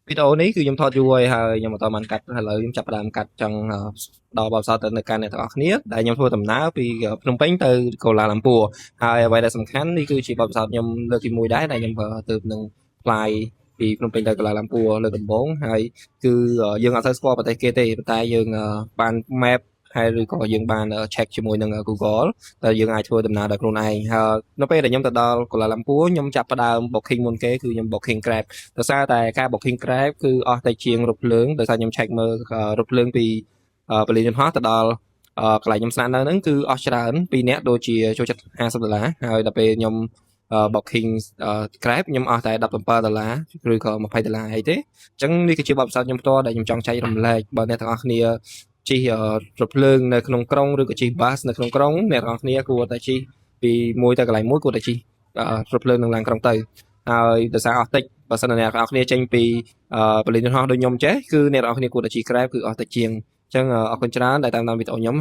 វីដេអូនេះគឺខ្ញុំថតយូរហើយខ្ញុំបន្តបានកាត់ឥឡូវខ្ញុំចាប់ផ្ដើមកាត់ចង់ដល់បបផ្សោតទៅនៅកាន់អ្នកទាំងអស់គ្នាដែលខ្ញុំធ្វើដំណើរពីភ្នំពេញទៅកូឡាឡាំពួរហើយអ្វីដែលសំខាន់នេះគឺជាបបផ្សោតខ្ញុំលើកទី1ដែរដែលខ្ញុំទើបនឹងផ្លាយពីភ្នំពេញទៅកូឡាឡាំពួរលើកដំបូងហើយគឺយើងអត់សូវស្គាល់ប្រទេសគេទេប៉ុន្តែយើងបាន map ហើយឬក៏យើងបាន check ជាមួយនឹង Google ដែលយើងអាចធ្វើដំណើរដោយខ្លួនឯងហើយនៅពេលដែលខ្ញុំទៅដល់កូឡាឡាំពួរខ្ញុំចាប់ផ្ដើម booking មុនគេគឺខ្ញុំ booking Grab ដោយសារតែការ booking Grab គឺអស់តែជាងរថភ្លើងដោយសារខ្ញុំ check មើលរថភ្លើងពីពលានយន្តហោះទៅដល់កន្លែងខ្ញុំស្នាក់នៅហ្នឹងគឺអស់ច្រើន2នាក់ដូចជាចូលចិត្ត$50ហើយដល់ពេលខ្ញុំbooking Grab ខ្ញុំអស់តែ$17ឬក៏$20អីទេអញ្ចឹងនេះគឺជាបទពិសោធន៍ខ្ញុំផ្ទាល់ដែលខ្ញុំចង់ចែករំលែកបើអ្នកទាំងអស់គ្នាជិះរថភ្លើងនៅក្នុងក្រុងឬក៏ជិះ bus នៅក្នុងក្រុងអ្នកទាំងអស់គ្នាគួរតែជិះពីមួយទៅកន្លែងមួយគួរតែជិះរថភ្លើងនឹងឡើងក្រុងទៅហើយដោយសារអស់តិចបើសិនណាអ្នកទាំងអស់គ្នាចេញពីពលានយន្តហោះដូចខ្ញុំចេះគឺអ្នកទាំងអស់គ្នាគួរតែជិះ Grab គឺអស់តិចជាងអញ្ចឹងអរគុណច្រើនដែលតាមដានវីដេអូខ្ញុំ